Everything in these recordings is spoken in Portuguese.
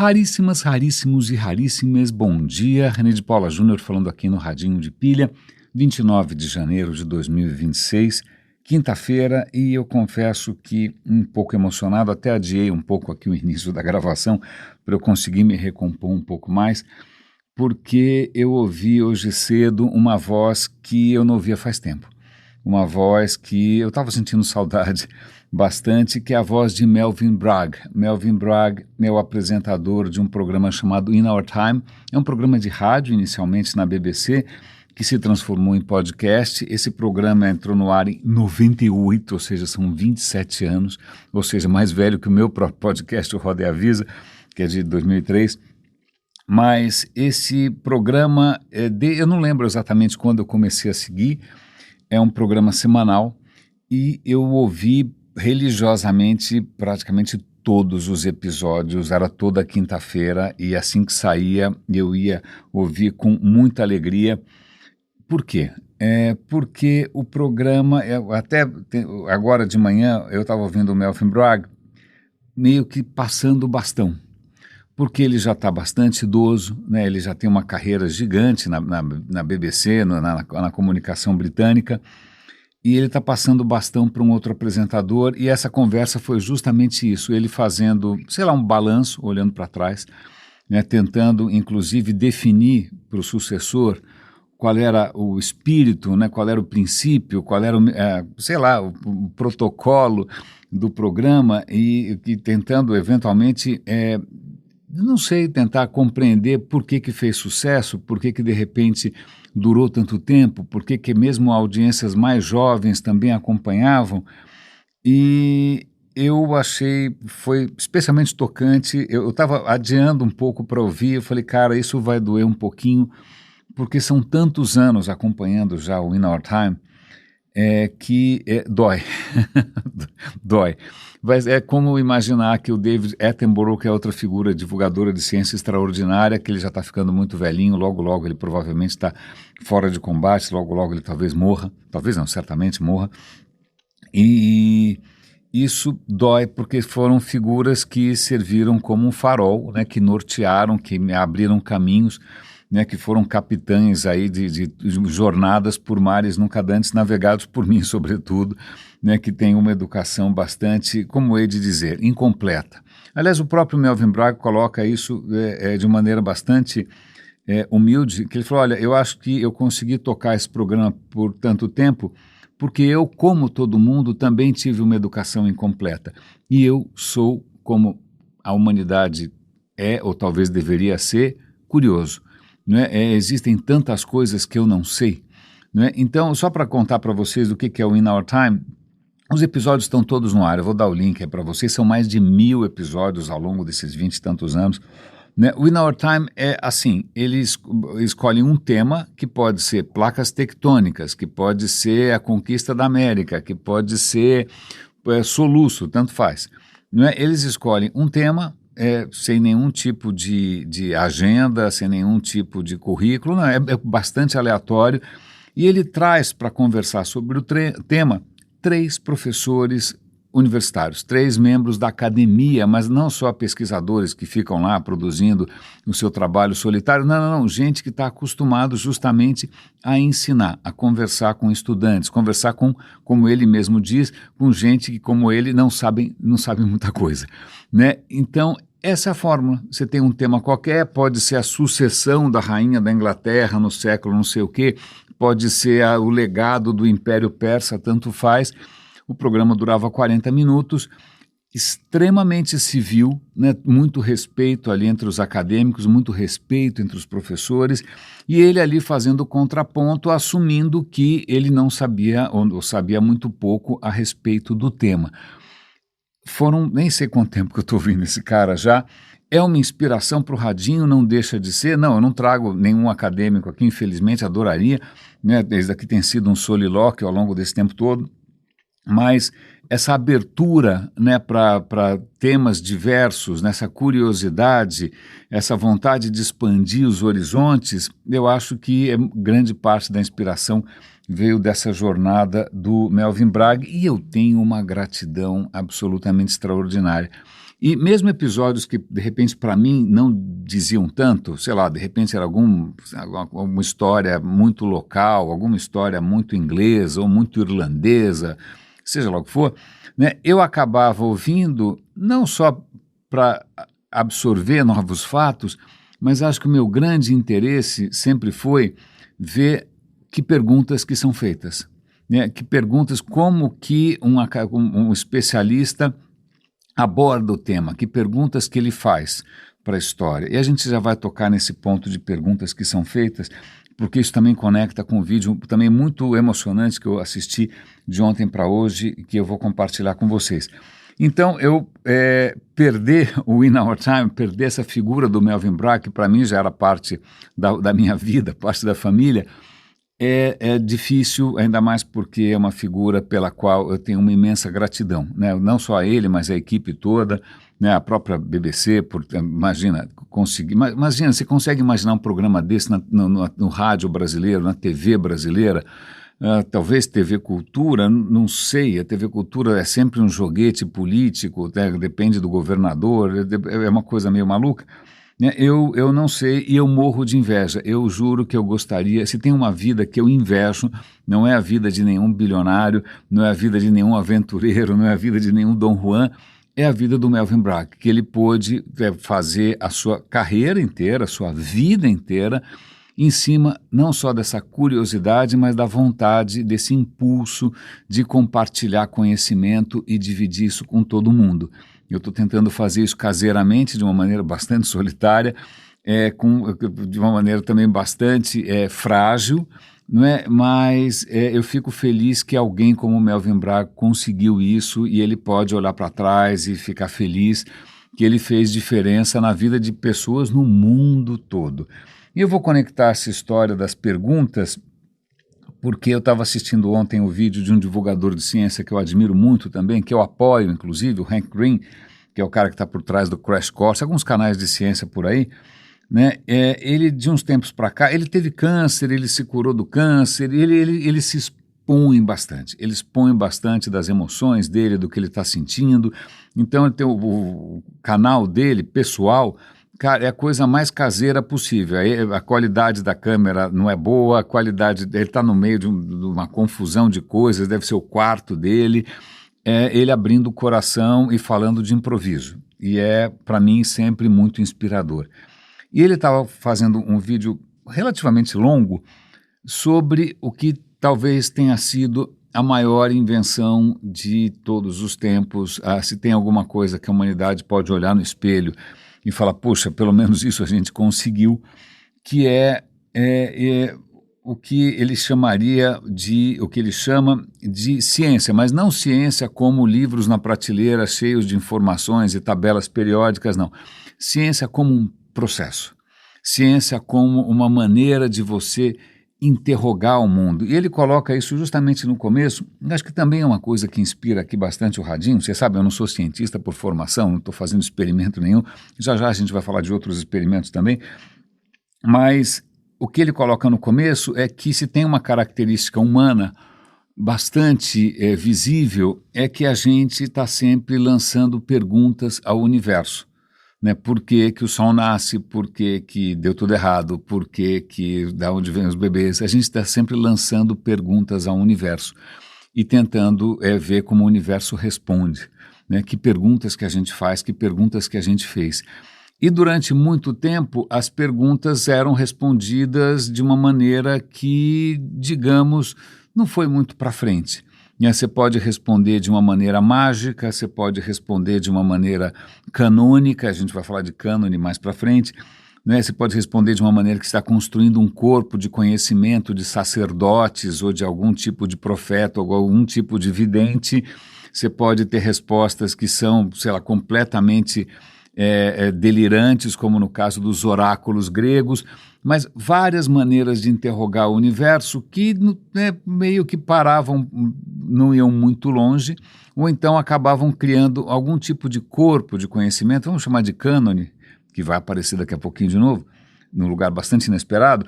Raríssimas, raríssimos e raríssimas, bom dia. René de Paula Júnior falando aqui no Radinho de Pilha, 29 de janeiro de 2026, quinta-feira, e eu confesso que um pouco emocionado, até adiei um pouco aqui o início da gravação para eu conseguir me recompor um pouco mais, porque eu ouvi hoje cedo uma voz que eu não ouvia faz tempo. Uma voz que eu estava sentindo saudade bastante, que é a voz de Melvin Bragg. Melvin Bragg é o apresentador de um programa chamado In Our Time. É um programa de rádio, inicialmente na BBC, que se transformou em podcast. Esse programa entrou no ar em 98, ou seja, são 27 anos, ou seja, mais velho que o meu próprio podcast, o Roda e Avisa, que é de 2003. Mas esse programa, eu não lembro exatamente quando eu comecei a seguir, é um programa semanal e eu ouvi religiosamente praticamente todos os episódios, era toda quinta-feira e assim que saía eu ia ouvir com muita alegria. Por quê? Porque o programa, agora de manhã eu estava ouvindo o Melvin Bragg meio que passando o bastão, porque ele já está bastante idoso, né? Ele já tem uma carreira gigante na BBC, na comunicação britânica, e ele está passando o bastão para um outro apresentador, e essa conversa foi justamente isso, ele fazendo, sei lá, um balanço, olhando para trás, né? Tentando, inclusive, definir para o sucessor qual era o espírito, né? Qual era o princípio, qual era o protocolo do programa, e tentando, eventualmente, não sei, tentar compreender por que fez sucesso, por que de repente durou tanto tempo, por que mesmo audiências mais jovens também acompanhavam, e eu achei, foi especialmente tocante. Eu estava adiando um pouco para ouvir, eu falei, cara, isso vai doer um pouquinho, porque são tantos anos acompanhando já o In Our Time, que dói, dói. Mas é como imaginar que o David Attenborough, que é outra figura divulgadora de ciência extraordinária, que ele já está ficando muito velhinho, logo logo ele provavelmente está fora de combate, logo logo ele talvez morra, talvez não, certamente morra, e isso dói porque foram figuras que serviram como um farol, né, que nortearam, que abriram caminhos, né, que foram capitães aí de jornadas por mares nunca antes navegados por mim, sobretudo, né, que tem uma educação bastante, como hei de dizer, incompleta. Aliás, o próprio Melvin Bragg coloca isso de maneira bastante humilde, que ele falou, olha, eu acho que eu consegui tocar esse programa por tanto tempo porque eu, como todo mundo, também tive uma educação incompleta. E eu sou, como a humanidade ou talvez deveria ser, curioso. Existem tantas coisas que eu não sei. Então, só para contar para vocês o que é o In Our Time, os episódios estão todos no ar, eu vou dar o link para vocês, são mais de 1000 episódios ao longo desses 20 e tantos anos. O In Our Time é assim, eles escolhem um tema que pode ser placas tectônicas, que pode ser a conquista da América, que pode ser soluço, tanto faz. Eles escolhem um tema sem nenhum tipo de agenda, sem nenhum tipo de currículo, não, é bastante aleatório, e ele traz para conversar sobre o tema 3 professores universitários, 3 membros da academia, mas não só pesquisadores que ficam lá produzindo o seu trabalho solitário, não, gente que está acostumado justamente a ensinar, a conversar com estudantes, conversar com, como ele mesmo diz, com gente que como ele não sabe muita coisa, né? Então, essa é a fórmula. Você tem um tema qualquer, pode ser a sucessão da rainha da Inglaterra no século não sei o quê, pode ser o legado do Império Persa, tanto faz. O programa durava 40 minutos, extremamente civil, né? Muito respeito ali entre os acadêmicos, muito respeito entre os professores, e ele ali fazendo o contraponto, assumindo que ele não sabia, ou sabia muito pouco a respeito do tema. Nem sei quanto tempo que eu estou ouvindo esse cara já, é uma inspiração para o Radinho, não deixa de ser. Não, eu não trago nenhum acadêmico aqui, infelizmente, adoraria, né? Desde aqui tem sido um solilóquio ao longo desse tempo todo, mas essa abertura, né, para temas diversos, nessa curiosidade, essa vontade de expandir os horizontes, eu acho que grande parte da inspiração veio dessa jornada do Melvin Bragg, e eu tenho uma gratidão absolutamente extraordinária. E mesmo episódios que, de repente, para mim, não diziam tanto, sei lá, de repente era alguma história muito local, alguma história muito inglesa ou muito irlandesa, seja lá o que for, né, eu acabava ouvindo não só para absorver novos fatos, mas acho que o meu grande interesse sempre foi ver que perguntas que são feitas, né, que perguntas como que um especialista aborda o tema, que perguntas que ele faz para a história. E a gente já vai tocar nesse ponto de perguntas que são feitas, porque isso também conecta com um vídeo também muito emocionante que eu assisti de ontem para hoje e que eu vou compartilhar com vocês. Então, perder o In Our Time, perder essa figura do Melvin Bragg, que para mim já era parte da minha vida, parte da família, é difícil, ainda mais porque é uma figura pela qual eu tenho uma imensa gratidão, né? Não só a ele, mas a equipe toda, né? A própria BBC, imagina, você consegue imaginar um programa desse no rádio brasileiro, na TV brasileira, talvez TV Cultura, não sei, a TV Cultura é sempre um joguete político, né? Depende do governador, é uma coisa meio maluca. Eu não sei e eu morro de inveja. Eu juro que eu gostaria, se tem uma vida que eu invejo, não é a vida de nenhum bilionário, não é a vida de nenhum aventureiro, não é a vida de nenhum Dom Juan, é a vida do Melvin Bragg, que ele pôde fazer a sua carreira inteira, a sua vida inteira, em cima não só dessa curiosidade, mas da vontade, desse impulso de compartilhar conhecimento e dividir isso com todo mundo. Eu estou tentando fazer isso caseiramente, de uma maneira bastante solitária, de uma maneira também bastante frágil, não é? Mas eu fico feliz que alguém como o Melvin Bragg conseguiu isso e ele pode olhar para trás e ficar feliz que ele fez diferença na vida de pessoas no mundo todo. E eu vou conectar essa história das perguntas porque eu estava assistindo ontem o vídeo de um divulgador de ciência que eu admiro muito também, que eu apoio, inclusive, o Hank Green, que é o cara que está por trás do Crash Course, alguns canais de ciência por aí, né? Ele, de uns tempos para cá, ele teve câncer, ele se curou do câncer, ele se ele expõe bastante das emoções dele, do que ele está sentindo. Então, ele tem o canal dele, pessoal, cara, é a coisa mais caseira possível. A qualidade da câmera não é boa, a qualidade, ele está no meio de uma confusão de coisas, deve ser o quarto dele, ele abrindo o coração e falando de improviso. E para mim, sempre muito inspirador. E ele estava fazendo um vídeo relativamente longo sobre o que talvez tenha sido a maior invenção de todos os tempos. Se tem alguma coisa que a humanidade pode olhar no espelho e falar, poxa, pelo menos isso a gente conseguiu, que o que ele chama de ciência, mas não ciência como livros na prateleira cheios de informações e tabelas periódicas, não. Ciência como um processo, ciência como uma maneira de você interrogar o mundo. E ele coloca isso justamente no começo. Acho que também é uma coisa que inspira aqui bastante o Radinho. Você sabe, eu não sou cientista por formação, não estou fazendo experimento nenhum. Já já a gente vai falar de outros experimentos também. Mas o que ele coloca no começo é que se tem uma característica humana bastante visível, é que a gente está sempre lançando perguntas ao universo. Né? Por que o sol nasce? Por que deu tudo errado? Por que da onde vêm os bebês? A gente está sempre lançando perguntas ao universo e tentando ver como o universo responde, né? Que perguntas que a gente faz, que perguntas que a gente fez. E durante muito tempo as perguntas eram respondidas de uma maneira que, digamos, não foi muito para frente. Você pode responder de uma maneira mágica, você pode responder de uma maneira canônica, a gente vai falar de cânone mais para frente, né? Você pode responder de uma maneira que está construindo um corpo de conhecimento de sacerdotes ou de algum tipo de profeta ou algum tipo de vidente. Você pode ter respostas que são, sei lá, completamente delirantes, como no caso dos oráculos gregos, mas várias maneiras de interrogar o universo que meio que paravam, não iam muito longe, ou então acabavam criando algum tipo de corpo de conhecimento, vamos chamar de cânone, que vai aparecer daqui a pouquinho de novo, num lugar bastante inesperado,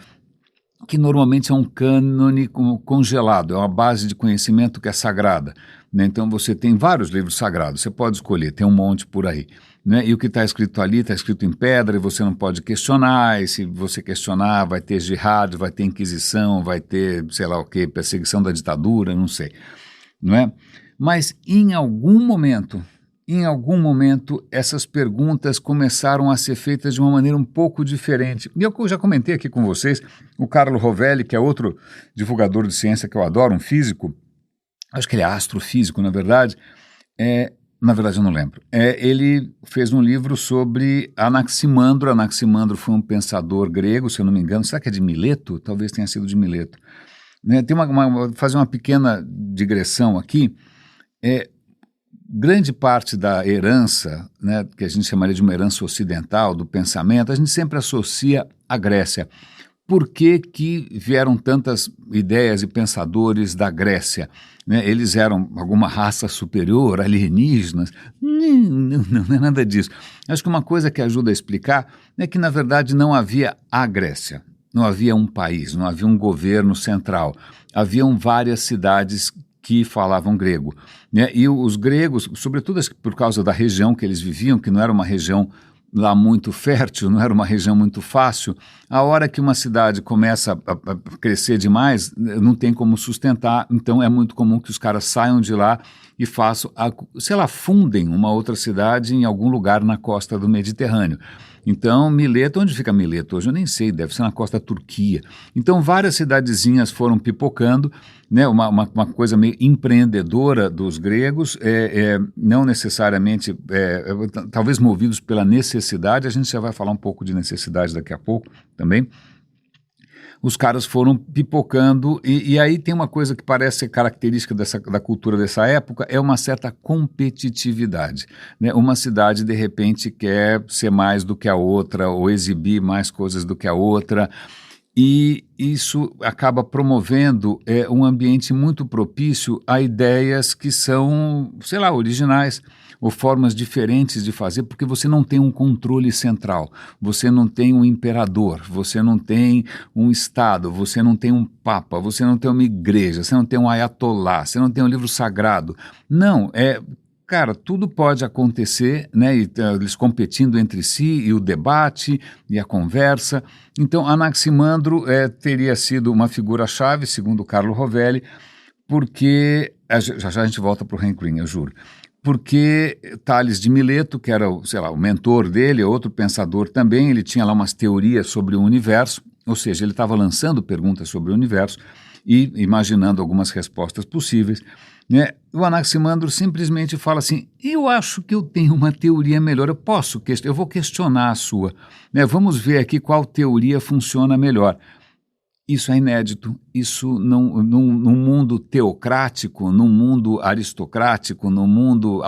que normalmente é um cânone congelado, é uma base de conhecimento que é sagrada, né? Então você tem vários livros sagrados, você pode escolher, tem um monte por aí, né? E o que está escrito ali está escrito em pedra e você não pode questionar, e se você questionar vai ter jihad, vai ter inquisição, vai ter, sei lá o quê, perseguição da ditadura, não sei, não é? Mas em algum momento, essas perguntas começaram a ser feitas de uma maneira um pouco diferente. E eu já comentei aqui com vocês, o Carlo Rovelli, que é outro divulgador de ciência que eu adoro, um físico, acho que ele é astrofísico, na verdade eu não lembro. Ele fez um livro sobre Anaximandro. Anaximandro foi um pensador grego, se eu não me engano, será que é de Mileto? Talvez tenha sido de Mileto. Né, fazer uma pequena digressão aqui, grande parte da herança, né, que a gente chamaria de uma herança ocidental, do pensamento, a gente sempre associa à Grécia. Por que vieram tantas ideias e pensadores da Grécia? Né, eles eram alguma raça superior, alienígenas? Não é nada disso. Acho que uma coisa que ajuda a explicar é que, na verdade, não havia a Grécia. Não havia um país, não havia um governo central. Haviam várias cidades que falavam grego, né? E os gregos, sobretudo por causa da região que eles viviam, que não era uma região lá muito fértil, não era uma região muito fácil, a hora que uma cidade começa a crescer demais, não tem como sustentar, então é muito comum que os caras saiam de lá e fundem uma outra cidade em algum lugar na costa do Mediterrâneo. Então, Mileto, onde fica Mileto? Hoje eu nem sei, deve ser na costa da Turquia. Então, várias cidadezinhas foram pipocando, né, uma coisa meio empreendedora dos gregos, não necessariamente, talvez movidos pela necessidade, a gente já vai falar um pouco de necessidade daqui a pouco também. Os caras foram pipocando, e aí tem uma coisa que parece ser característica da cultura dessa época, é uma certa competitividade, né? Uma cidade, de repente, quer ser mais do que a outra, ou exibir mais coisas do que a outra, e isso acaba promovendo um ambiente muito propício a ideias que são, sei lá, originais, ou formas diferentes de fazer, porque você não tem um controle central, você não tem um imperador, você não tem um Estado, você não tem um Papa, você não tem uma igreja, você não tem um ayatollah, você não tem um livro sagrado. Não, cara, tudo pode acontecer, né? E, eles competindo entre si, e o debate, e a conversa. Então, Anaximandro teria sido uma figura-chave, segundo Carlo Rovelli, porque, já a gente volta para o Henry Green, eu juro, porque Tales de Mileto, que era, o mentor dele, outro pensador também, ele tinha lá umas teorias sobre o universo, ou seja, ele estava lançando perguntas sobre o universo e imaginando algumas respostas possíveis, né? O Anaximandro simplesmente fala assim, eu acho que eu tenho uma teoria melhor, eu vou questionar a sua, né? Vamos ver aqui qual teoria funciona melhor. Isso é inédito, isso num mundo teocrático, num mundo aristocrático, num mundo,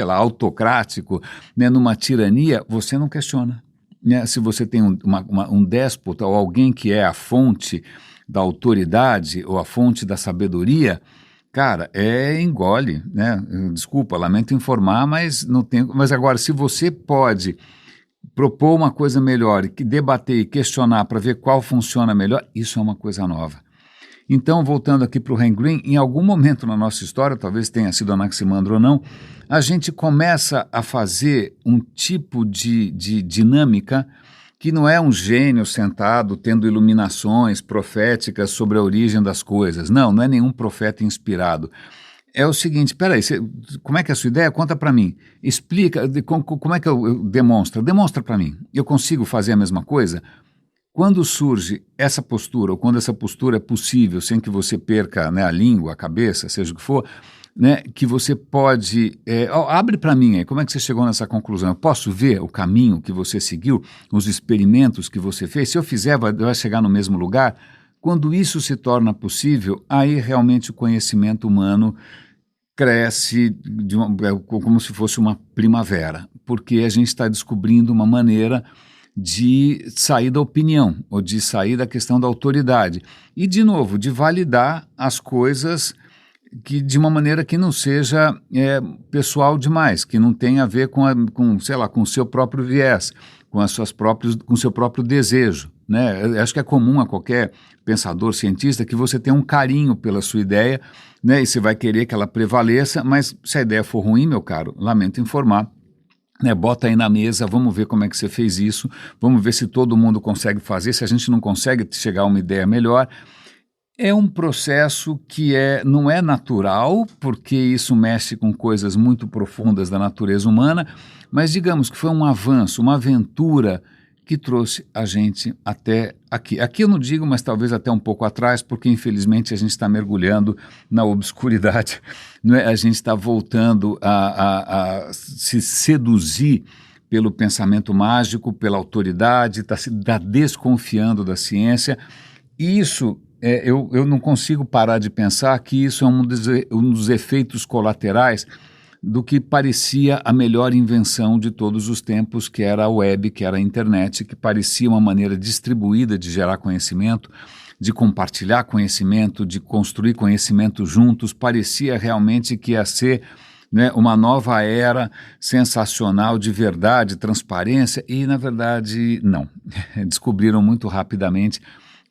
autocrático, né, numa tirania, você não questiona. Né? Se você tem um déspota ou alguém que é a fonte da autoridade ou a fonte da sabedoria, cara, engole, né? Desculpa, lamento informar, mas não tem. Mas agora, se você pode propor uma coisa melhor, e debater e questionar para ver qual funciona melhor, isso é uma coisa nova. Então, voltando aqui para o Henry Green, em algum momento na nossa história, talvez tenha sido Anaximandro ou não, a gente começa a fazer um tipo de dinâmica que não é um gênio sentado tendo iluminações proféticas sobre a origem das coisas. Não é nenhum profeta inspirado. É o seguinte, peraí, como é que é a sua ideia? Conta para mim. Explica, como é que eu demonstro? Demonstra para mim. Eu consigo fazer a mesma coisa? Quando surge essa postura, ou quando essa postura é possível, sem que você perca, né, a língua, a cabeça, seja o que for, né, que você pode... abre para mim aí, como é que você chegou nessa conclusão? Eu posso ver o caminho que você seguiu, os experimentos que você fez? Se eu fizer, vai chegar no mesmo lugar? Quando isso se torna possível, aí realmente o conhecimento humano cresce como se fosse uma primavera, porque a gente está descobrindo uma maneira de sair da opinião, ou de sair da questão da autoridade, e, de novo, de validar as coisas de uma maneira que não seja pessoal demais, que não tenha a ver com o seu próprio viés, com o seu próprio desejo, né? Eu acho que é comum a qualquer pensador, cientista, que você tenha um carinho pela sua ideia, né? E você vai querer que ela prevaleça, mas se a ideia for ruim, meu caro, lamento informar, né, bota aí na mesa, vamos ver como é que você fez isso, vamos ver se todo mundo consegue fazer, se a gente não consegue chegar a uma ideia melhor. É um processo que não é natural, porque isso mexe com coisas muito profundas da natureza humana, mas digamos que foi um avanço, uma aventura que trouxe a gente até aqui. Aqui eu não digo, mas talvez até um pouco atrás, porque infelizmente a gente está mergulhando na obscuridade, não é? A gente está voltando a se seduzir pelo pensamento mágico, pela autoridade, está desconfiando da ciência, e isso... eu não consigo parar de pensar que isso é um dos efeitos colaterais do que parecia a melhor invenção de todos os tempos, que era a web, que era a internet, que parecia uma maneira distribuída de gerar conhecimento, de compartilhar conhecimento, de construir conhecimento juntos, parecia realmente que ia ser, né, uma nova era sensacional de verdade, transparência, e na verdade não. Descobriram muito rapidamente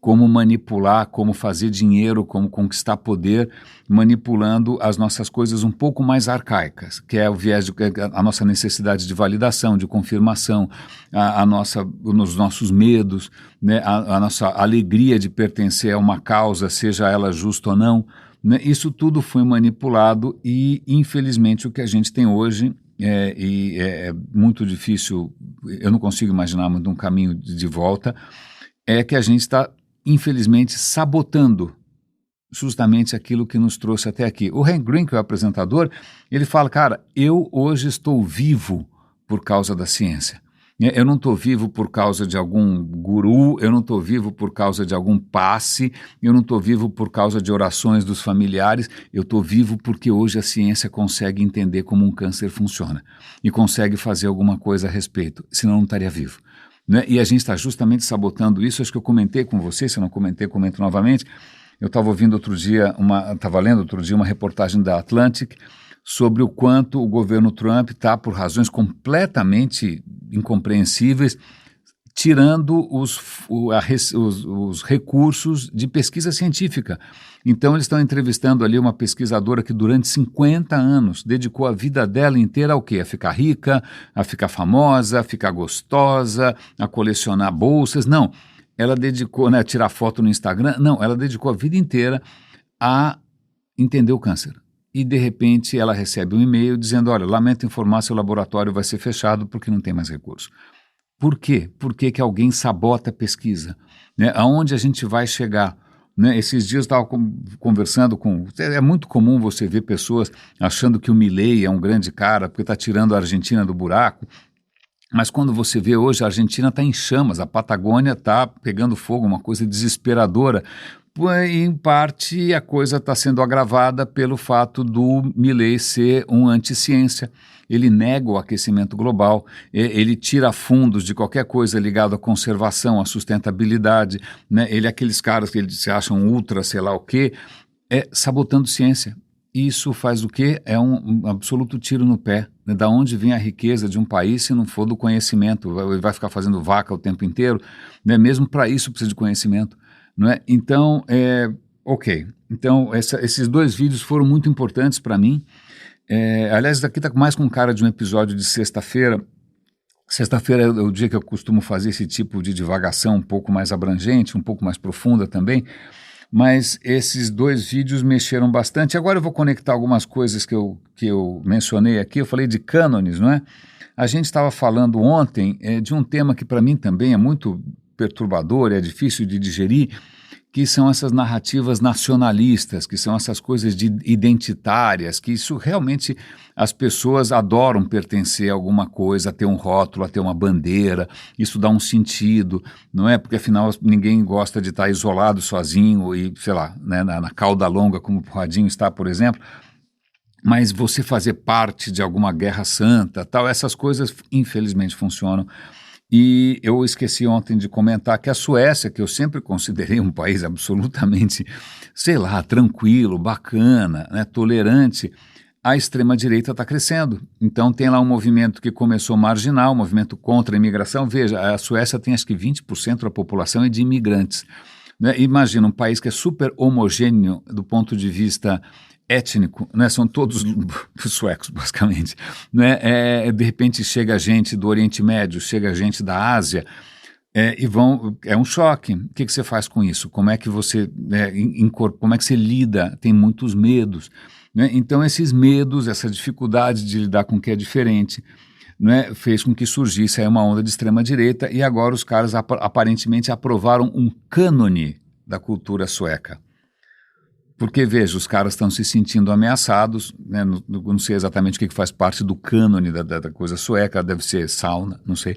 como manipular, como fazer dinheiro, como conquistar poder, manipulando as nossas coisas um pouco mais arcaicas, que é o viés, a nossa necessidade de validação, de confirmação, os nossos medos, né, a nossa alegria de pertencer a uma causa, seja ela justa ou não, né, isso tudo foi manipulado e, infelizmente, o que a gente tem hoje é muito difícil, eu não consigo imaginar muito um caminho de volta, é que a gente está infelizmente, sabotando justamente aquilo que nos trouxe até aqui. O Hank Green, que é o apresentador, ele fala, cara, eu hoje estou vivo por causa da ciência. Eu não estou vivo por causa de algum guru, eu não estou vivo por causa de algum passe, eu não estou vivo por causa de orações dos familiares, eu estou vivo porque hoje a ciência consegue entender como um câncer funciona e consegue fazer alguma coisa a respeito, senão não estaria vivo. Né? E a gente está justamente sabotando isso. Acho que eu comentei com você, se eu não comentei, comento novamente. Eu estava lendo outro dia uma reportagem da Atlantic sobre o quanto o governo Trump está, por razões completamente incompreensíveis, tirando os recursos de pesquisa científica. Então, eles estão entrevistando ali uma pesquisadora que durante 50 anos dedicou a vida dela inteira ao quê? A ficar rica, a ficar famosa, a ficar gostosa, a colecionar bolsas. Não, ela dedicou, né, a tirar foto no Instagram. Não, ela dedicou a vida inteira a entender o câncer. E, de repente, ela recebe um e-mail dizendo, olha, lamento informar, seu laboratório vai ser fechado porque não tem mais recurso. Por quê? Por que que alguém sabota a pesquisa? Né? Aonde a gente vai chegar? Né? Esses dias eu estava conversando com... É muito comum você ver pessoas achando que o Milei é um grande cara porque está tirando a Argentina do buraco, mas quando você vê hoje, a Argentina está em chamas, a Patagônia está pegando fogo, uma coisa desesperadora. E, em parte, a coisa está sendo agravada pelo fato do Milei ser um anti-ciência. Ele nega o aquecimento global, ele tira fundos de qualquer coisa ligada à conservação, à sustentabilidade, né? Ele é aqueles caras que eles se acham ultra, sei lá o quê, sabotando ciência. Isso faz o quê? É um absoluto tiro no pé. Né? Da onde vem a riqueza de um país se não for do conhecimento? Ele vai ficar fazendo vaca o tempo inteiro? Né? Mesmo para isso precisa de conhecimento. Não é? Então, ok. Então, esses dois vídeos foram muito importantes para mim. Aliás, daqui está mais com cara de um episódio de sexta-feira. Sexta-feira é o dia que eu costumo fazer esse tipo de divagação um pouco mais abrangente, um pouco mais profunda também, mas esses dois vídeos mexeram bastante. Agora eu vou conectar algumas coisas que eu mencionei aqui. Eu falei de cânones, não é? A gente estava falando ontem de um tema que para mim também é muito perturbador, é difícil de digerir, que são essas narrativas nacionalistas, que são essas coisas identitárias, que isso realmente as pessoas adoram pertencer a alguma coisa, a ter um rótulo, a ter uma bandeira, isso dá um sentido, não é? Porque afinal ninguém gosta de estar isolado, sozinho e, sei lá, né, na cauda longa como o Radinho está, por exemplo, mas você fazer parte de alguma guerra santa, tal, essas coisas infelizmente funcionam. E eu esqueci ontem de comentar que a Suécia, que eu sempre considerei um país absolutamente, sei lá, tranquilo, bacana, né, tolerante, a extrema-direita está crescendo. Então tem lá um movimento que começou marginal, um movimento contra a imigração. Veja, a Suécia tem acho que 20% da população é de imigrantes. Né? Imagina um país que é super homogêneo do ponto de vista étnico, né? São todos suecos, basicamente. Né? De repente chega gente do Oriente Médio, chega gente da Ásia, é um choque. O que você faz com isso? Como é que você como é que você lida? Tem muitos medos. Né? Então esses medos, essa dificuldade de lidar com o que é diferente, né, fez com que surgisse aí uma onda de extrema-direita e agora os caras aparentemente aprovaram um cânone da cultura sueca. Porque, veja, os caras estão se sentindo ameaçados, né, não sei exatamente o que faz parte do cânone da coisa sueca, deve ser sauna, não sei,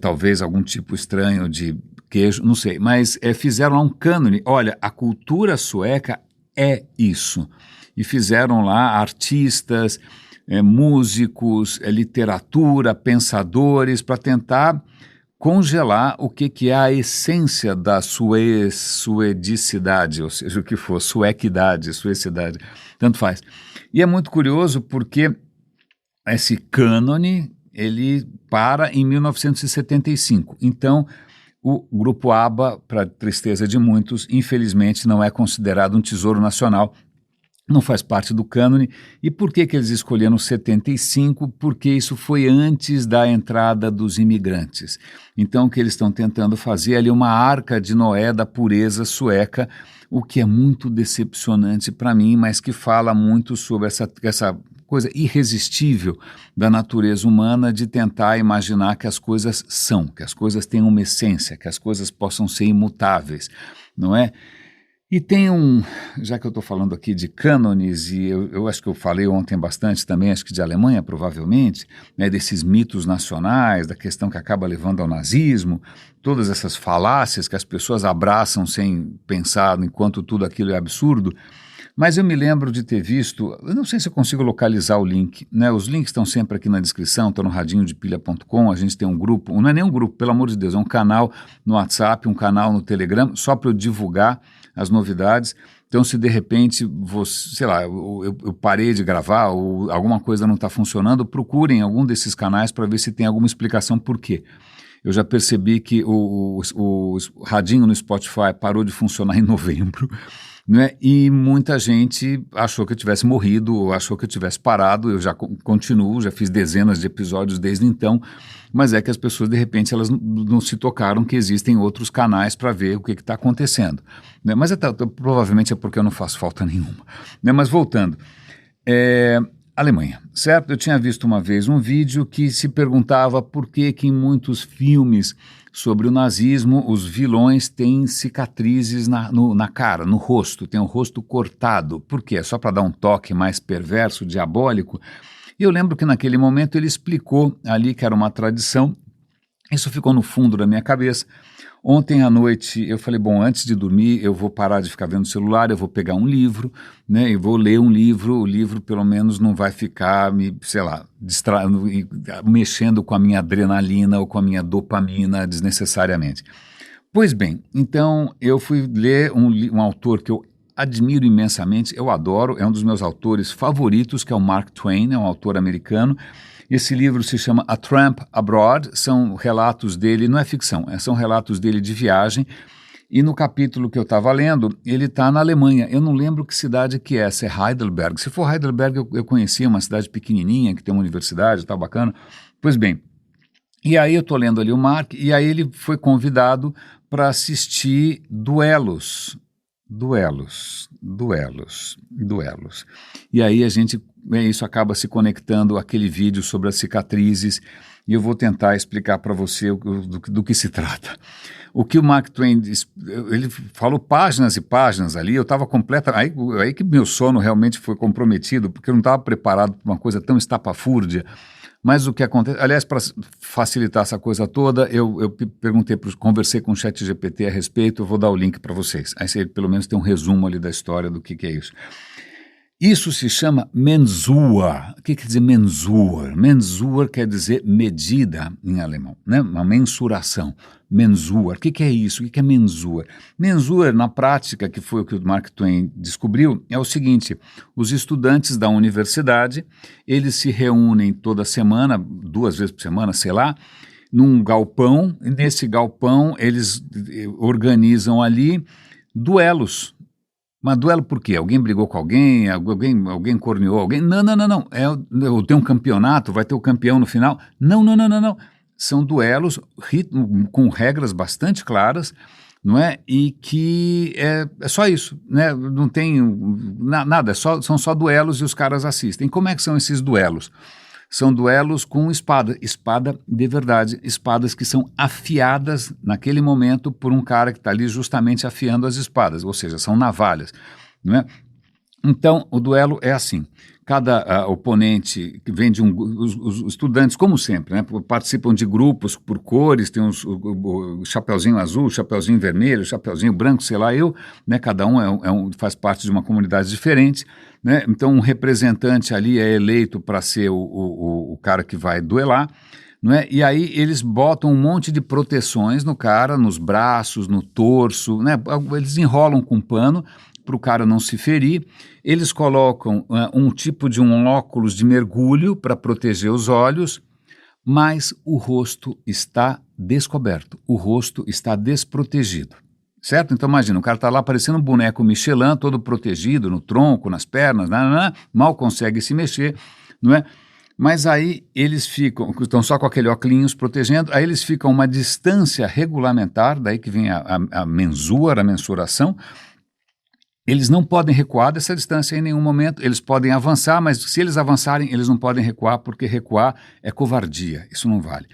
talvez algum tipo estranho de queijo, não sei, mas fizeram lá um cânone, olha, a cultura sueca é isso, e fizeram lá artistas, músicos, literatura, pensadores, para tentar congelar o que é a essência da suedicidade, ou seja, o que for, suequidade, suecidade, tanto faz. E é muito curioso porque esse cânone, ele para em 1975. Então, o grupo ABBA, para tristeza de muitos, infelizmente não é considerado um tesouro nacional, não faz parte do cânone. E por que eles escolheram 75? Porque isso foi antes da entrada dos imigrantes. Então o que eles estão tentando fazer é ali uma arca de Noé da pureza sueca, o que é muito decepcionante para mim, mas que fala muito sobre essa coisa irresistível da natureza humana de tentar imaginar que as coisas são, que as coisas têm uma essência, que as coisas possam ser imutáveis, não é? E tem já que eu estou falando aqui de cânones, e eu acho que eu falei ontem bastante também, acho que de Alemanha provavelmente, né, desses mitos nacionais, da questão que acaba levando ao nazismo, todas essas falácias que as pessoas abraçam sem pensar enquanto tudo aquilo é absurdo. Mas eu me lembro de ter visto, eu não sei se eu consigo localizar o link, né? Os links estão sempre aqui na descrição, estão no radinhodepilha.com, a gente tem um grupo, não é nem um grupo, pelo amor de Deus, é um canal no WhatsApp, um canal no Telegram, só para eu divulgar as novidades. Então, se de repente, sei lá, eu parei de gravar ou alguma coisa não está funcionando, procurem algum desses canais para ver se tem alguma explicação por quê. Eu já percebi que o radinho no Spotify parou de funcionar em novembro, né? E muita gente achou que eu tivesse morrido, ou achou que eu tivesse parado. Eu já continuo, já fiz dezenas de episódios desde então, mas é que as pessoas de repente elas não se tocaram que existem outros canais para ver o que está acontecendo, né? Mas provavelmente é porque eu não faço falta nenhuma, né? Mas voltando, Alemanha, certo? Eu tinha visto uma vez um vídeo que se perguntava por que em muitos filmes sobre o nazismo os vilões têm cicatrizes na cara, no rosto, tem o rosto cortado. Por quê? Só para dar um toque mais perverso, diabólico? E eu lembro que naquele momento ele explicou ali que era uma tradição. Isso ficou no fundo da minha cabeça. Ontem à noite eu falei, bom, antes de dormir eu vou parar de ficar vendo o celular, eu vou pegar um livro, né, e vou ler um livro, o livro pelo menos não vai ficar mexendo com a minha adrenalina ou com a minha dopamina desnecessariamente. Pois bem, então eu fui ler um autor que eu admiro imensamente, eu adoro, é um dos meus autores favoritos, que é o Mark Twain, é um autor americano. Esse livro se chama A Tramp Abroad, são relatos dele, não é ficção, são relatos dele de viagem, e no capítulo que eu estava lendo, ele está na Alemanha. Eu não lembro que cidade que é, se é Heidelberg. Se for Heidelberg, eu conhecia uma cidade pequenininha, que tem uma universidade, tá bacana. Pois bem, e aí eu estou lendo ali o Mark, e aí ele foi convidado para assistir duelos. E aí isso acaba se conectando àquele vídeo sobre as cicatrizes, e eu vou tentar explicar para você do que se trata. O que o Mark Twain ele falou páginas e páginas ali, eu estava aí que meu sono realmente foi comprometido, porque eu não estava preparado para uma coisa tão estapafúrdia. Mas o que acontece, aliás, para facilitar essa coisa toda, eu conversei com o ChatGPT a respeito, eu vou dar o link para vocês. Aí você pelo menos tem um resumo ali da história do que é isso. Isso se chama Mensur. O que quer dizer Mensur? Mensur quer dizer medida em alemão, né? Uma mensuração. Mensur. O que é isso? O que é mensur? Mensur, na prática, que foi o que o Mark Twain descobriu, é o seguinte: os estudantes da universidade, eles se reúnem toda semana, 2 vezes por semana, sei lá, num galpão, e nesse galpão eles organizam ali duelos. Mas duelo por quê? Alguém brigou com alguém? Alguém corneou alguém? Não. Tem um campeonato, vai ter o campeão no final? Não. São duelos com regras bastante claras, não é? E que é só isso, né? Não tem nada, são só duelos e os caras assistem. Como é que são esses duelos? São duelos com espada de verdade, espadas que são afiadas naquele momento por um cara que está ali justamente afiando as espadas, ou seja, são navalhas, não é? Então, o duelo é assim, cada oponente que vem de os estudantes, como sempre, né, participam de grupos por cores, tem o chapeuzinho azul, chapeuzinho vermelho, chapeuzinho branco, sei lá eu, né, cada um faz parte de uma comunidade diferente, né, então um representante ali é eleito para ser o cara que vai duelar, não é? E aí eles botam um monte de proteções no cara, nos braços, no torso, né, eles enrolam com pano para o cara não se ferir, eles colocam um tipo de um óculos de mergulho para proteger os olhos, mas o rosto está descoberto, o rosto está desprotegido, certo? Então imagina, o cara está lá parecendo um boneco Michelin, todo protegido, no tronco, nas pernas, mal consegue se mexer, não é? Mas aí eles estão só com aquele óculos protegendo, aí eles ficam a uma distância regulamentar, daí que vem a mensura, a mensuração. Eles não podem recuar dessa distância em nenhum momento, eles podem avançar, mas se eles avançarem, eles não podem recuar, porque recuar é covardia, isso não vale.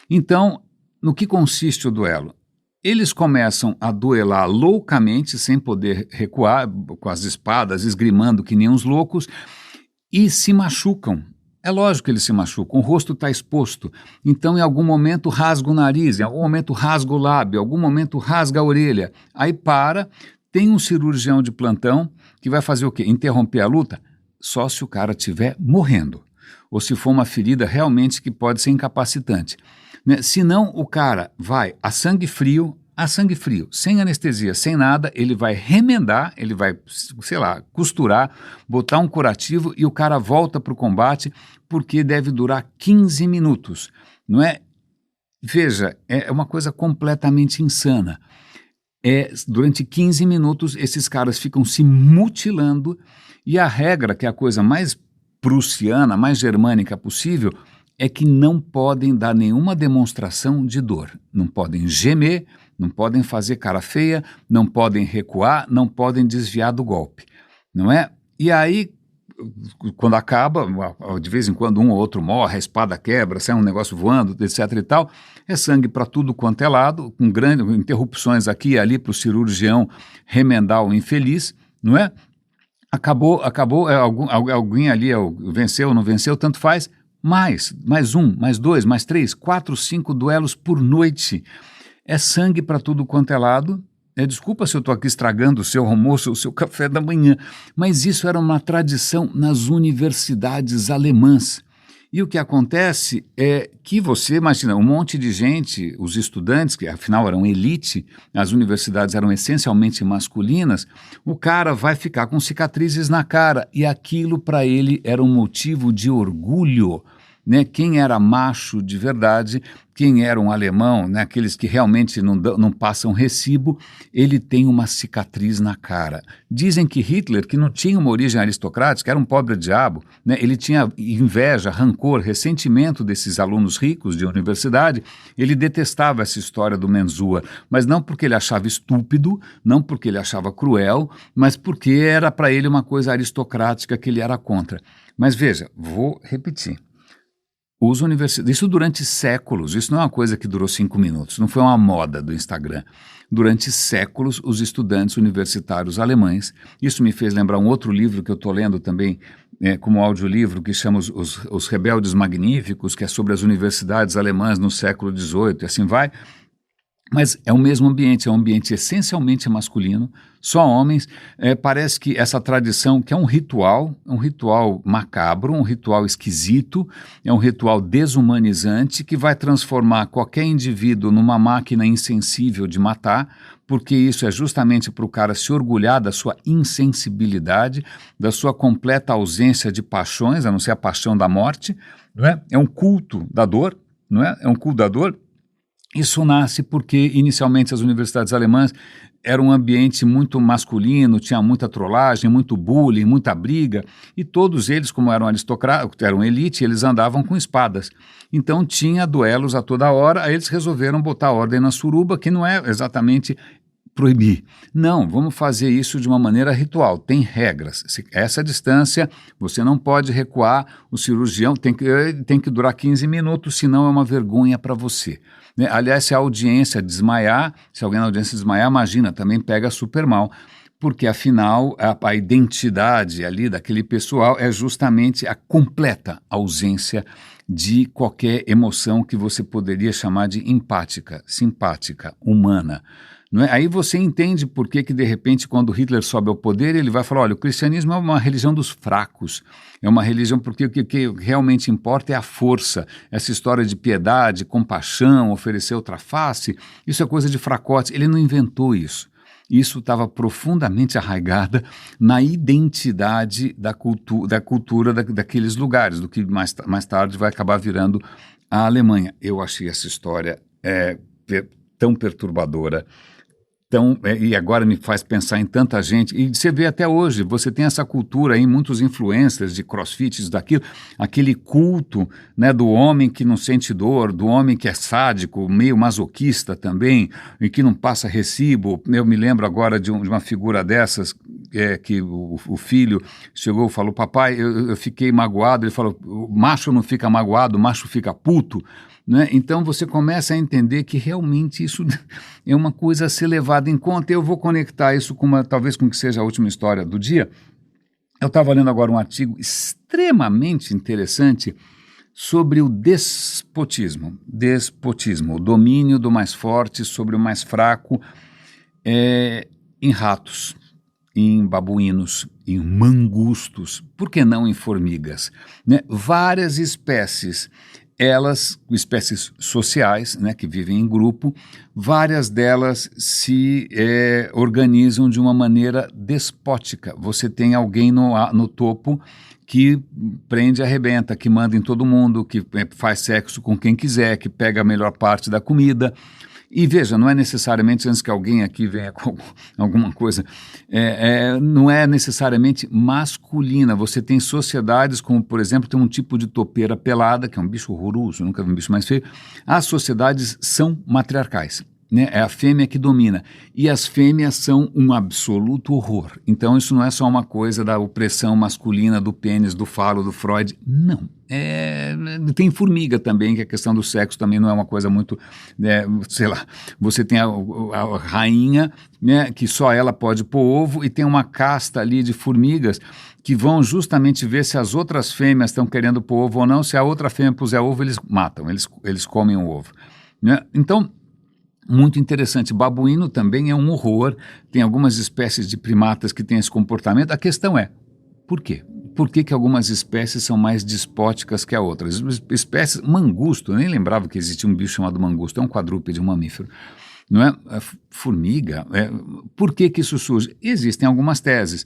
Então, no que consiste o duelo? Eles começam a duelar loucamente, sem poder recuar, com as espadas, esgrimando que nem uns loucos, e se machucam. É lógico que eles se machucam, o rosto está exposto, então em algum momento rasga o nariz, em algum momento rasga o lábio, em algum momento rasga a orelha, aí para. Tem um cirurgião de plantão que vai fazer o quê? Interromper a luta? Só se o cara estiver morrendo, ou se for uma ferida realmente que pode ser incapacitante, né? Senão o cara vai a sangue frio, sem anestesia, sem nada, ele vai remendar, ele vai, sei lá, costurar, botar um curativo e o cara volta para o combate porque deve durar 15 minutos, não é? Veja, é uma coisa completamente insana. Durante 15 minutos esses caras ficam se mutilando e a regra, que é a coisa mais prussiana, mais germânica possível, é que não podem dar nenhuma demonstração de dor. Não podem gemer, não podem fazer cara feia, não podem recuar, não podem desviar do golpe, não é? E aí, quando acaba, de vez em quando um ou outro morre, a espada quebra, sai um negócio voando, etc e tal, é sangue para tudo quanto é lado, com grandes interrupções aqui e ali para o cirurgião remendar o infeliz, não é? Acabou, alguém ali venceu ou não venceu, tanto faz, mais um, mais dois, mais 3, 4, 5 duelos por noite, é sangue para tudo quanto é lado. Desculpa se eu estou aqui estragando o seu almoço, o seu café da manhã, mas isso era uma tradição nas universidades alemãs. E o que acontece é que você imagina, um monte de gente, os estudantes, que afinal eram elite, as universidades eram essencialmente masculinas, o cara vai ficar com cicatrizes na cara, e aquilo para ele era um motivo de orgulho, né? Quem era macho de verdade, quem era um alemão, né? Aqueles que realmente não passam recibo, ele tem uma cicatriz na cara. Dizem que Hitler, que não tinha uma origem aristocrática, era um pobre diabo, né? Ele tinha inveja, rancor, ressentimento desses alunos ricos de universidade, ele detestava essa história do Mensur, mas não porque ele achava estúpido, não porque ele achava cruel, mas porque era para ele uma coisa aristocrática que ele era contra. Mas veja, vou repetir. Isso durante séculos, isso não é uma coisa que durou 5 minutos, não foi uma moda do Instagram. Durante séculos, os estudantes universitários alemães, isso me fez lembrar um outro livro que eu estou lendo também, como audiolivro, que chama Os Rebeldes Magníficos, que é sobre as universidades alemãs no século XVIII, e assim vai. Mas é o mesmo ambiente, é um ambiente essencialmente masculino, só homens. Parece que essa tradição, que é um ritual macabro, um ritual esquisito, é um ritual desumanizante que vai transformar qualquer indivíduo numa máquina insensível de matar, porque isso é justamente para o cara se orgulhar da sua insensibilidade, da sua completa ausência de paixões, a não ser a paixão da morte, não é? É um culto da dor, não é? É um culto da dor. Isso nasce porque, inicialmente, as universidades alemãs eram um ambiente muito masculino, tinha muita trollagem, muito bullying, muita briga, e todos eles, como eram aristocratas, eram elite, eles andavam com espadas. Então tinha duelos a toda hora, aí eles resolveram botar ordem na suruba, que não é exatamente proibir. Não, vamos fazer isso de uma maneira ritual, tem regras. Essa distância, você não pode recuar, o cirurgião tem que durar 15 minutos, senão é uma vergonha para você. Né? Aliás, se a audiência desmaiar, se alguém na audiência desmaiar, imagina, também pega super mal, porque afinal a identidade ali daquele pessoal é justamente a completa ausência de qualquer emoção que você poderia chamar de empática, simpática, humana. Não é? Aí você entende por que de repente, quando Hitler sobe ao poder, ele vai falar, olha, o cristianismo é uma religião dos fracos, é uma religião porque o que realmente importa é a força, essa história de piedade, compaixão, oferecer outra face, isso é coisa de fracotes, ele não inventou isso. Isso estava profundamente arraigada na identidade da cultura daqueles lugares, do que mais tarde vai acabar virando a Alemanha. Eu achei essa história tão perturbadora, e agora me faz pensar em tanta gente, e você vê até hoje, você tem essa cultura aí, muitos influencers de crossfit, daquilo, aquele culto, né, do homem que não sente dor, do homem que é sádico, meio masoquista também, e que não passa recibo. Eu me lembro agora de uma figura dessas, que o filho chegou e falou, papai, eu fiquei magoado, ele falou, o macho não fica magoado, o macho fica puto. Né? Então você começa a entender que realmente isso é uma coisa a ser levada em conta. Eu vou conectar isso talvez com que seja a última história do dia. Eu estava lendo agora um artigo extremamente interessante sobre o despotismo, o domínio do mais forte sobre o mais fraco em ratos, em babuínos, em mangustos, por que não em formigas? Né? Várias espécies sociais, né, que vivem em grupo, várias delas se organizam de uma maneira despótica. Você tem alguém no topo que prende e arrebenta, que manda em todo mundo, que faz sexo com quem quiser, que pega a melhor parte da comida. E veja, não é necessariamente, antes que alguém aqui venha com alguma coisa, não é necessariamente masculina. Você tem sociedades como, por exemplo, tem um tipo de topeira pelada, que é um bicho horroroso, eu nunca vi um bicho mais feio. As sociedades são matriarcais. Né? É a fêmea que domina, e as fêmeas são um absoluto horror. Então isso não é só uma coisa da opressão masculina, do pênis, do falo, do Freud, não. Tem formiga também, que a questão do sexo também não é uma coisa muito, sei lá, você tem a rainha, né, que só ela pode pôr ovo, e tem uma casta ali de formigas que vão justamente ver se as outras fêmeas estão querendo pôr ovo ou não. Se a outra fêmea puser ovo, eles matam, eles comem o ovo. Né? Então, muito interessante. Babuíno também é um horror. Tem algumas espécies de primatas que têm esse comportamento. A questão é, por quê? Por que algumas espécies são mais despóticas que a outras? Espécies, mangusto, eu nem lembrava que existia um bicho chamado mangusto, é um quadrúpede, um mamífero. Não é? Formiga. Por que isso surge? Existem algumas teses.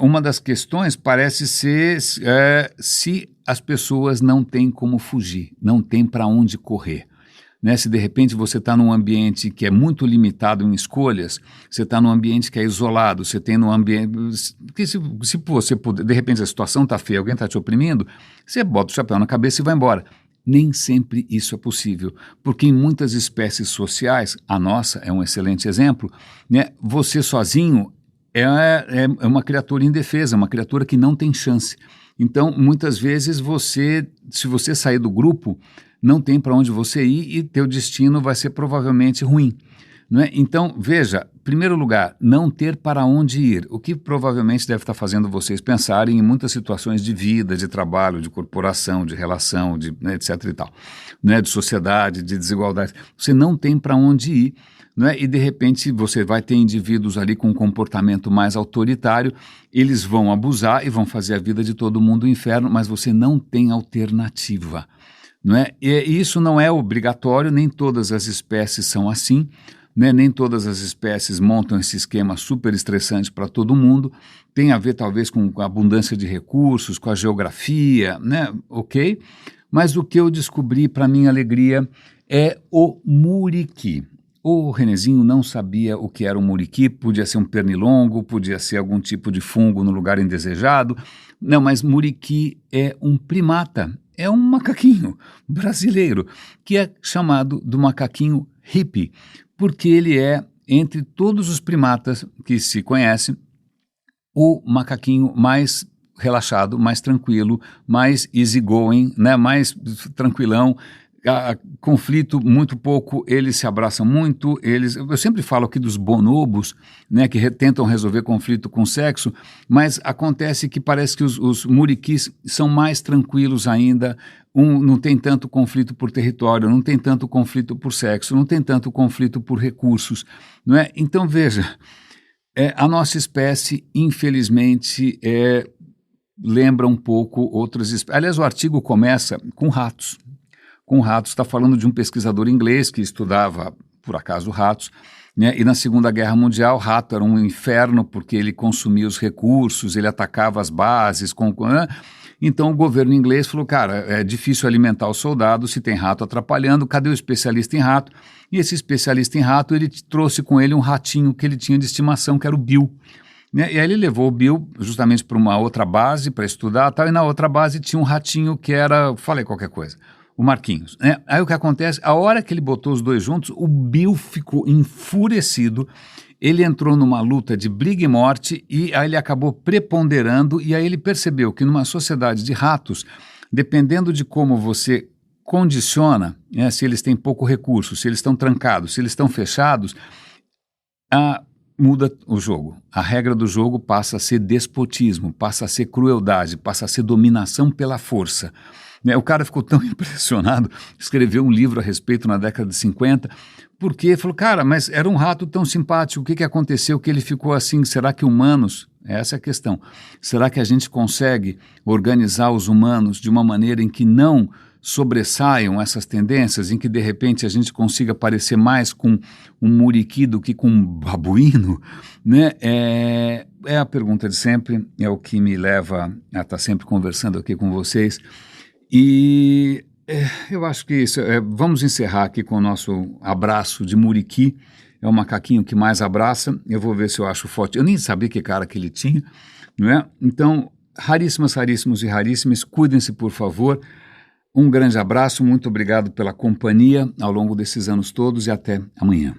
Uma das questões parece ser se as pessoas não têm como fugir, não têm para onde correr. Né? Se de repente você está num ambiente que é muito limitado em escolhas, você está num ambiente que é isolado, você tem num ambiente que se você puder, de repente a situação está feia, alguém está te oprimindo, você bota o chapéu na cabeça e vai embora. Nem sempre isso é possível, porque em muitas espécies sociais, a nossa é um excelente exemplo, né? Você sozinho é uma criatura indefesa, uma criatura que não tem chance. Então, muitas vezes se você sair do grupo, não tem para onde você ir e teu destino vai ser provavelmente ruim. não é? Então, veja, em primeiro lugar, não ter para onde ir, o que provavelmente deve estar fazendo vocês pensarem em muitas situações de vida, de trabalho, de corporação, de relação, né, etc. e tal, né, de sociedade, de desigualdade. Você não tem para onde ir, não é? E de repente você vai ter indivíduos ali com um comportamento mais autoritário, eles vão abusar e vão fazer a vida de todo mundo um inferno, mas você não tem alternativa, não é? E isso não é obrigatório, nem todas as espécies são assim, né? Nem todas as espécies montam esse esquema super estressante para todo mundo, tem a ver talvez com a abundância de recursos, com a geografia, né? Ok? Mas o que eu descobri, para minha alegria, é o muriqui. O Renezinho não sabia o que era um muriqui, podia ser um pernilongo, podia ser algum tipo de fungo no lugar indesejado. Não, mas muriqui é um primata, é um macaquinho brasileiro, que é chamado do macaquinho hippie, porque ele é, entre todos os primatas que se conhecem, o macaquinho mais relaxado, mais tranquilo, mais easygoing, né, mais tranquilão. Conflito muito pouco, eles se abraçam muito, eu sempre falo aqui dos bonobos, né, que tentam resolver conflito com sexo, mas acontece que parece que os muriquis são mais tranquilos ainda, não tem tanto conflito por território, não tem tanto conflito por sexo, não tem tanto conflito por recursos, não é? Então veja, a nossa espécie, infelizmente, lembra um pouco outras espécies. Aliás, o artigo começa com ratos. Está falando de um pesquisador inglês que estudava, por acaso, ratos, né? E na Segunda Guerra Mundial, o rato era um inferno porque ele consumia os recursos, ele atacava as bases. Então o governo inglês falou, cara, é difícil alimentar os soldados se tem rato atrapalhando, cadê o especialista em rato? E esse especialista em rato, ele trouxe com ele um ratinho que ele tinha de estimação, que era o Bill. E aí ele levou o Bill justamente para uma outra base para estudar, tal, e na outra base tinha um ratinho que era, falei qualquer coisa, o Marquinhos, né? Aí o que acontece, a hora que ele botou os dois juntos, o Bill ficou enfurecido, ele entrou numa luta de briga e morte e aí ele acabou preponderando e aí ele percebeu que numa sociedade de ratos, dependendo de como você condiciona, né, se eles têm pouco recurso, se eles estão trancados, se eles estão fechados, muda o jogo. A regra do jogo passa a ser despotismo, passa a ser crueldade, passa a ser dominação pela força. O cara ficou tão impressionado, escreveu um livro a respeito na década de 50, porque falou, cara, mas era um rato tão simpático, o que aconteceu que ele ficou assim? Será que humanos, essa é a questão, será que a gente consegue organizar os humanos de uma maneira em que não sobressaiam essas tendências, em que de repente a gente consiga parecer mais com um muriqui do que com um babuíno, né? É a pergunta de sempre, é o que me leva a estar sempre conversando aqui com vocês. E eu acho que isso, vamos encerrar aqui com o nosso abraço de muriqui, é o macaquinho que mais abraça, eu vou ver se eu acho foto, eu nem sabia que cara que ele tinha, não é? Então, raríssimos e raríssimas, cuidem-se por favor, um grande abraço, muito obrigado pela companhia ao longo desses anos todos e até amanhã.